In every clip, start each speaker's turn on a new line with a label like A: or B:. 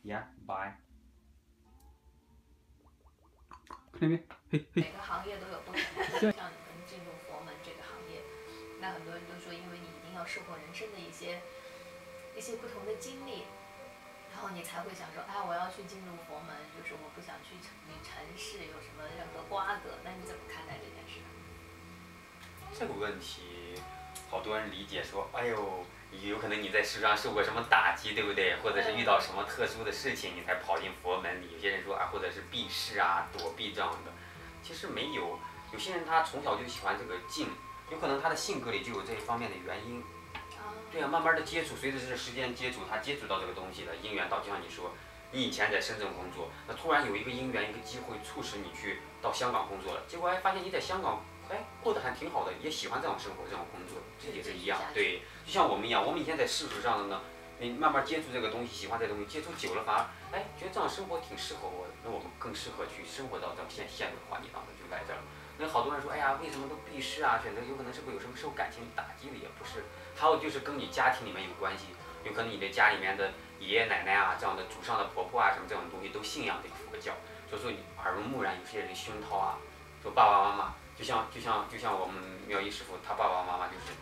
A: Yeah, bye. 看那边，嘿嘿。
B: 每个行业都有不同的，像你们进入佛门这个行业，那很多人都说，因为你一定要受过人生的一些不同的经历，然后你才会想说，哎，我要去进入佛门，就是我不想去与尘世有什么任何瓜葛。那你怎么看待这件事？
C: 这个问题，好多人理解说，哎呦，有可能你在世上受过什么打击，对不对？或者是遇到什么特殊的事情，你才跑进佛门里。有些人说啊，或者是避世啊、躲避这样的，其实没有。有些人他从小就喜欢这个静，有可能他的性格里就有这一方面的原因。对啊，慢慢的接触，随着这时间接触，他接触到这个东西了，因缘到，就像你说，你以前在深圳工作，那突然有一个因缘，一个机会促使你去到香港工作了，结果发现你在香港，过得还挺好的，也喜欢这种生活，这种工作，这也是一样，对，就像我们一样，我们以前在世俗上的呢，你慢慢接触这个东西，喜欢这个东西，接触久了反而，觉得这样生活挺适合我的，那我们更适合去生活到这种现有的环境当中，就来这儿了。那好多人说，哎呀，为什么都避世啊？选择有可能是不是有什么受感情打击的，也不是。还有就是跟你家庭里面有关系，有可能你的家里面的爷爷奶奶啊，这样的祖上的婆婆啊，什么这种东西都信仰这个佛教，所以说你耳濡目染，有些人熏陶啊，说爸爸妈妈，就像我们妙一师傅，他爸爸妈妈就是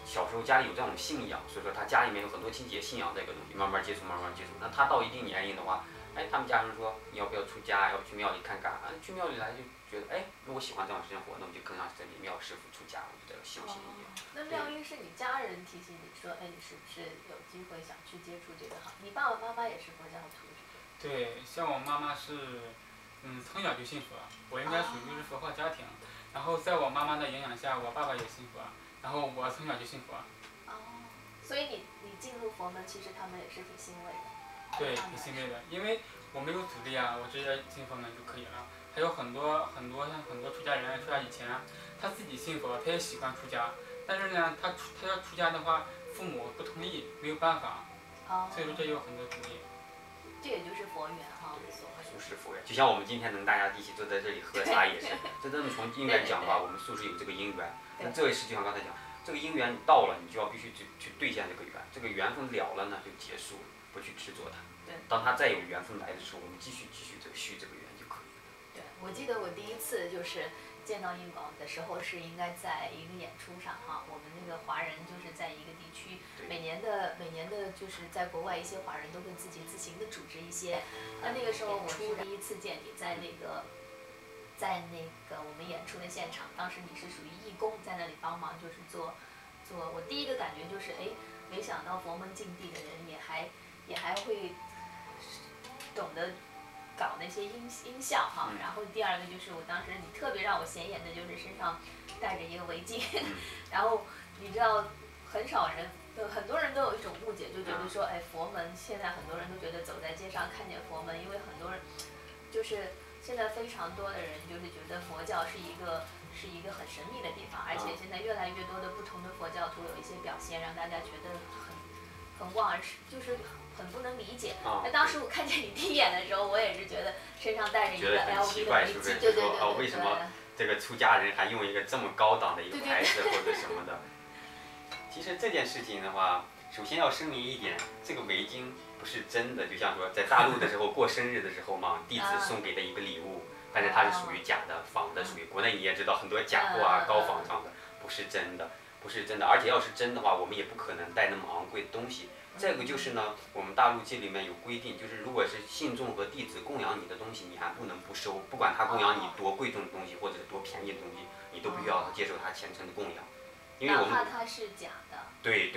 C: 小时候家里有这种信仰，所以说他家里面有很多亲戚也信仰这个东西，慢慢接触，慢慢接触。那他到一定年龄的话，他们家人说你要不要出家，要不去庙里看看，去庙里来就觉得，那我喜欢这样生活，那我就跟上这里庙师傅出家，我就这个修行一样。
B: 那妙音是你家人提醒你说，你是不是有机会想去接触这个行业？你爸爸妈妈也是佛教徒是吧？
D: 对，像我妈妈是，从小就信佛，我应该属于是佛化家庭。然后在我妈妈的影响下，我爸爸也信佛，然后我从小就信佛。
B: 所以你进入佛门，其实他们也是挺欣慰的。
D: 对，挺欣慰的，因为我没有阻力啊，我直接进佛门就可以了。还有很多像很多出家人，出家以前他自己信佛，他也喜欢出家，但是呢，他要出家的话，父母不同意，没有办法。所以说这有很多阻力。
B: 这也就是佛缘哈。
C: 素食佛缘，就像我们今天能大家一起坐在这里喝茶也是，这真的从因缘讲话，我们素食有这个因缘。那这位实际上刚才讲，这个因缘你到了，你就要必须去兑现这个缘，这个缘分了了呢就结束了，不去执着它。当它再有缘分来的时候，我们继续这个续这个缘就可以了。
B: 对，我记得我第一次就是见到印宝的时候，是应该在一个演出上哈，我们那个华人就是在一个地区，每年的就是在国外一些华人都会自行的组织一些，那个时候我是第一次见你在那个我们演出的现场，当时你是属于义工，在那里帮忙，就是做，我第一个感觉就是没想到佛门净地的人也还会懂得搞那些音效哈，然后第二个就是我当时你特别让我显眼的就是身上戴着一个围巾，然后你知道很多人都有一种误解，就觉得说佛门现在很多人都觉得走在街上看见佛门，因为很多人就是现在非常多的人就是觉得佛教是一个很神秘的地方，而且现在越来越多的不同的佛教徒有一些表现让大家觉得很望而就是很不能理解。那当时我看见你第一眼的时候，我也是觉得身上带着一个 LV 的围巾，对，
C: 为什么这个出家人还用一个这么高档的一个牌子或者什么的？其实这件事情的话，首先要声明一点，这个围巾不是真的，就像说在大陆的时候过生日的时候嘛，弟子送给的一个礼物，但是它是属于假的、仿的，属于国内你也知道很多假货啊、高仿上的，不是真的，而且要是真的话，我们也不可能带那么昂贵的东西。再一个就是呢，我们大陆经里面有规定，就是如果是信众和弟子供养你的东西，你还不能不收，不管他供养你多贵重的东西或者多便宜的东西，你都必须要接受他虔诚的供养。因为我们
B: 哪怕它是假的。
C: 对，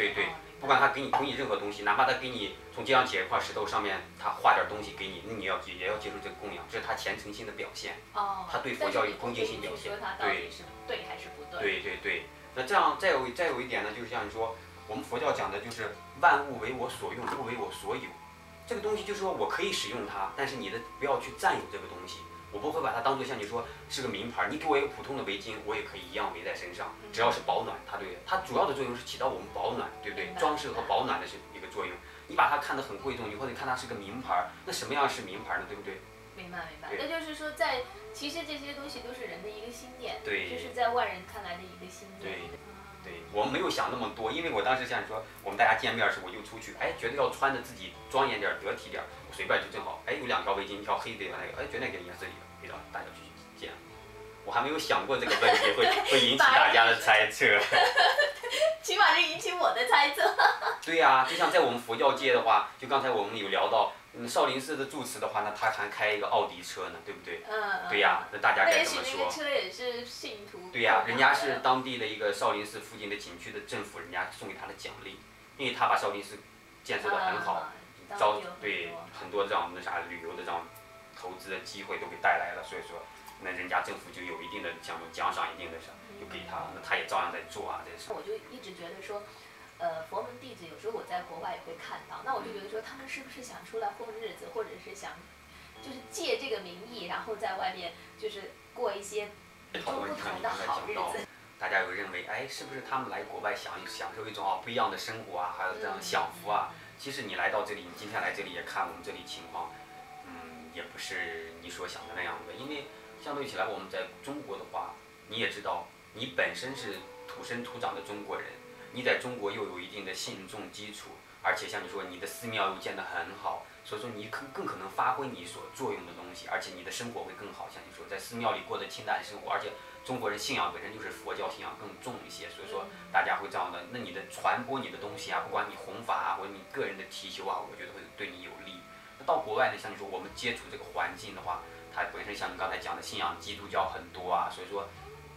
C: 不管他给你任何东西，哪怕他给你从街上捡一块石头上面他画点东西给你，那你也要接受这个供养，这是他虔诚心的表现。他对佛教有恭敬心表现。
B: 对还是不对？
C: 对。那这样再有一点呢，就是像你说，我们佛教讲的就是万物为我所用，不为我所有。这个东西就是说我可以使用它，但是你不要去占有这个东西。我不会把它当做像你说是个名牌，你给我一个普通的围巾，我也可以一样围在身上，只要是保暖，它主要的作用是起到我们保暖，对不对？装饰和保暖的是一个作用。你把它看得很贵重，或者看它是个名牌，那什么样是名牌呢？对不对？
B: 明白。那就是说，其实这些东西都是人的一个心念，
C: 对，
B: 就是在外人看来的一个心念。
C: 对，我没有想那么多，因为我当时像说，我们大家见面时，我就出去，哎，觉得要穿的自己庄严点儿、得体点儿，我随便就正好，哎，有2条围巾，一条黑的，那个，哎，觉得那个颜色也味道，大家就去见。我还没有想过这个问题会引起大家的猜测。
B: 起码是引起我的猜测。
C: 对呀、就像在我们佛教界的话，就刚才我们有聊到，少林寺的住持的话，那他还开一个奥迪车呢，对不对？对呀、那大家该怎么说？
B: 那也许那个车也是信徒。
C: 对呀、人家是当地的一个少林寺附近的景区的政府，人家送给他的奖励，因为他把少林寺建设得很好，对很多这样那啥旅游的这样投资的机会都给带来了，所以说那人家政府就有一定的奖赏一定的啥，就给他，那他也照样在做啊，这是。
B: 我就一直觉得说，佛门弟子有时候我在国外也会看到，那我就觉得说他们是不是想出来混日子，或者是想就是借这个名义，然后在外面就是过一些与众不同的好日子。
C: 大家有认为，哎，是不是他们来国外享受一种不一样的生活啊，还有这样享福啊？其实你来到这里，你今天来这里也看我们这里情况，也不是你所想的那样的。因为相对起来，我们在中国的话，你也知道，你本身是土生土长的中国人，你在中国又有一定的信众基础，而且像你说你的寺庙又建得很好，所以说你更可能发挥你所作用的东西，而且你的生活会更好。像你说在寺庙里过的清淡生活，而且中国人信仰本身就是佛教信仰更重一些，所以说大家会这样的。那你的传播你的东西啊，不管你弘法啊，或者你个人的提修啊，我觉得会对你有利。那到国外呢，像你说我们接触这个环境的话，它本身像你刚才讲的信仰基督教很多啊，所以说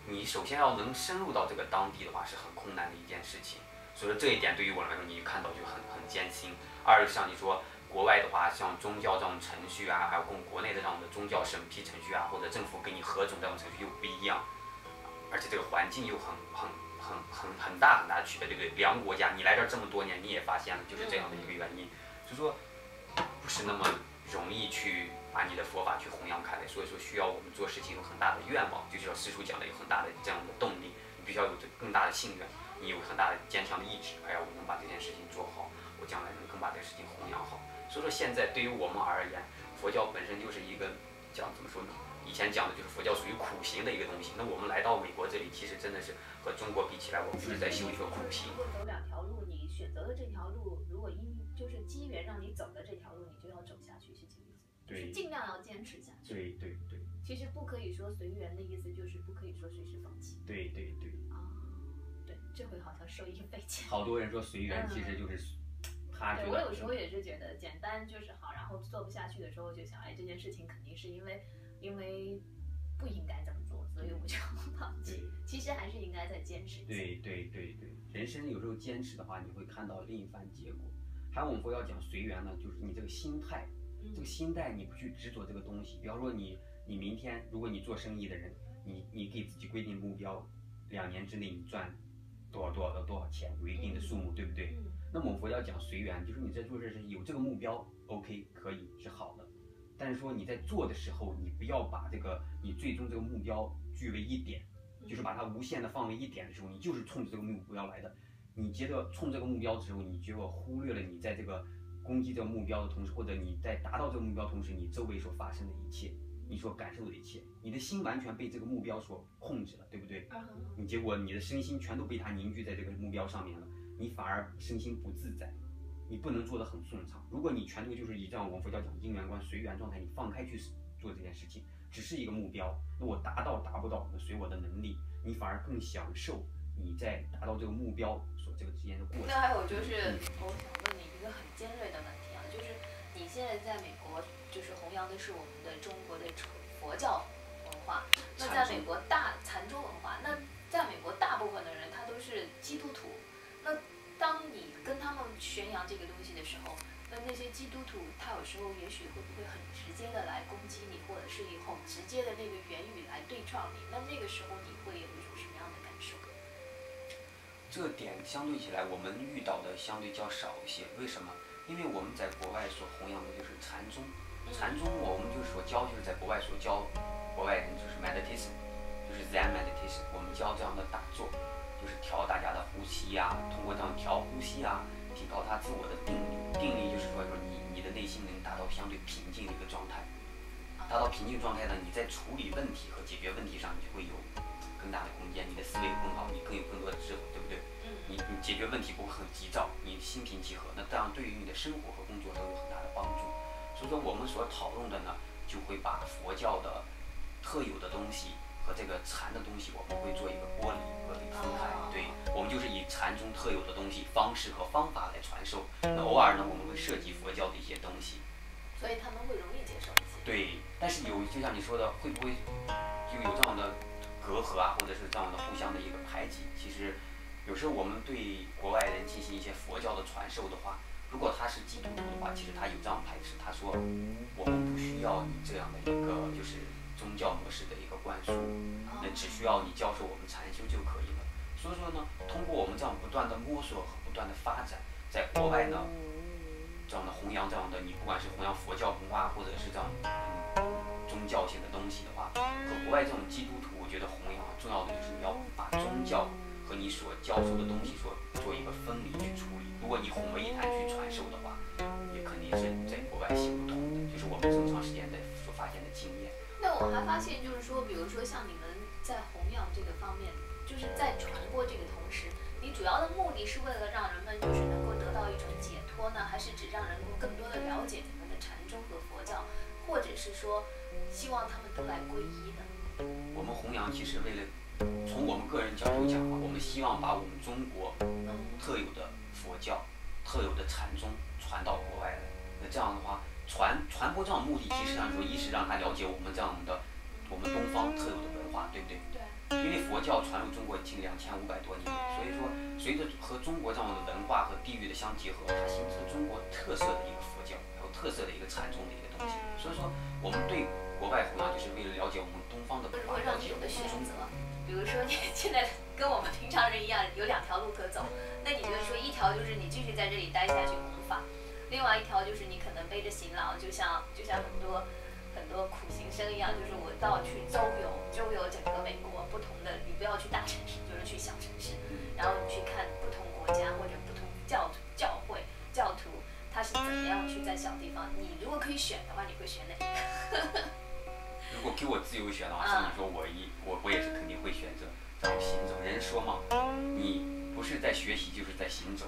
C: 你首先要能深入到这个当地的话是很困难的一件事情。所以说这一点对于我来说，你看到就很艰辛。二像你说国外的话，像宗教这种程序啊，还有跟国内的这样的宗教审批程序啊，或者政府给你核准这种程序又不一样，而且这个环境又很大的区别，对不对？两个国家，你来这儿这么多年，你也发现了就是这样的一个原因，所以说不是那么容易去把你的佛法去弘扬开来，所以说需要我们做事情有很大的愿望，就像师叔讲的，有很大的这样的动力，你必须要有更大的信愿，你有很大的坚强的意志，还要我能把这件事情做好，我将来能更把这个事情弘扬好。所以说现在对于我们而言，佛教本身就是一个讲怎么说呢？以前讲的就是佛教属于苦行的一个东西。那我们来到美国这里，其实真的是和中国比起来，我们就是在修一个苦行。
B: 如果走2条路，你选择了这条路，如果就是机缘让你走的这条路，你就要走下去，是这个意思。就是尽量要坚持下去。
C: 对对对。
B: 其实不可以说随缘的意思，就是不可以说随时放弃。
C: 对对对。
B: 对，这回好像受益匪浅。
C: 好多人说随缘，其实就是他觉得。
B: 对，我有时候也是觉得简单就是好，然后做不下去的时候就想，哎，这件事情肯定是因为不应该这么做，所以我就放弃。其实还是应该再坚持一下。
C: 对对对对，人生有时候坚持的话，你会看到另一番结果。还有我们佛要讲随缘呢，就是你这个心态，这个心态你不去执着这个东西。比方说你明天，如果你做生意的人，你给自己规定目标，2年之内你赚多少钱，有一定的数目，对不对？那么我们佛要讲随缘，就是你在做这事有这个目标 ，OK 可以是好的。但是说你在做的时候，你不要把这个你最终这个目标据为一点，就是把它无限的放为一点的时候，你就是冲着这个目标来的。你接着冲这个目标的时候，你就要忽略了你在这个攻击这个目标的同时，或者你在达到这个目标同时，你周围所发生的一切，你所感受的一切，你的心完全被这个目标所控制了，对不对？你结果你的身心全都被它凝聚在这个目标上面了，你反而身心不自在。你不能做得很顺畅。如果你全都就是以这样我们佛教讲因缘观随缘状态，你放开去做这件事情，只是一个目标，那我达不到，那随我的能力，你反而更享受你在达到这个目标所这个之间的过程。
B: 那还有就是，我想问你一个很尖锐的问题啊，就是你现在在美国，就是弘扬的是我们的中国的佛教文化，那在美国禅宗文化，那在美国大部分的人他都是基督徒，那当你跟他们宣扬这个东西的时候，那些基督徒他有时候也许会不会很直接的来攻击你，或者是以很直接的那个言语来对撞你，那个时候你会有一种什么样的感受？
C: 这点相对起来我们遇到的相对较少一些，为什么？因为我们在国外所弘扬的就是禅宗，禅宗我们就所教就是在国外所教国外人就是 meditation， 就是 Zen meditation， 我们教这样的打坐。就是调大家的呼吸啊，通过这样调呼吸啊，提高他自我的定力。定力就是说你的内心能达到相对平静的一个状态。达到平静状态呢，你在处理问题和解决问题上，你就会有更大的空间，你的思维更好，你更有更多的智慧，对不对？你解决问题不会很急躁，你心平气和，那这样对于你的生活和工作都有很大的帮助。所以说我们所讨论的呢，就会把佛教的特有的东西和这个禅的东西，我们会做一个剥离分开。对，我们就是以禅中特有的东西、方式和方法来传授。那偶尔呢，我们会涉及佛教的一些东西。
B: 所以他们会容易接受一些。
C: 对，但是就像你说的，会不会就有这样的隔阂啊，或者是这样的互相的一个排挤？其实有时候我们对国外人进行一些佛教的传授的话，如果他是基督徒的话，其实他有这样排斥，他说我们不需要你这样的一个就是宗教模式的一个灌输，那只需要你教授我们禅修就可以了。所以说呢，通过我们这样不断的摸索和不断的发展，在国外呢，这样的弘扬这样的，你不管是弘扬佛教文化，或者是这样宗教性的东西的话，和国外这种基督徒，我觉得弘扬重要的就是你要把宗教和你所教授的东西做一个分离去处理。如果你混为一谈去传授的话，也肯定是在国外行不通的，就是我们这么长时间所发现的经验。
B: 那我还发现，就是说，比如说像你们在弘扬这个方面，就是在传播这个同时，你主要的目的是为了让人们就是能够得到一种解脱呢，还是只让人们更多的了解你们的禅宗和佛教，或者是说希望他们都来皈依呢？
C: 我们弘扬其实为了从我们个人角度讲啊，我们希望把我们中国特有的佛教、特有的禅宗传到国外来。那这样的话，传播这样的目的，其实上说，一是让他了解我们这样的我们东方特有的文化，对不对？
B: 对。
C: 因为佛教传入中国已经2500多年，所以说随着和中国这样的文化和地域的相结合，它形成中国特色的一个佛教，还有特色的一个禅宗的一个东西。所以说，我们对国外弘扬，就是为了了解我们东方的文化，
B: 如果让你有
C: 了解我们
B: 的选择，
C: 中国。
B: 比如说你现在跟我们平常人一样，有2条路可走，那你就说一条就是你继续在这里待下去弘法，另外一条就是你可能背着行囊，就像很多苦行僧一样，就是我到去周游整个美国，不同的，你不要去大城市，就是去小城市，然后你去看不同国家或者不同教会教徒他是怎么样去在小地方。你如果可以选的话，你会选哪个？
C: 如果给我自由选的话，像你说我也是肯定会选择这样行走。人说嘛，你不是在学习就是在行走。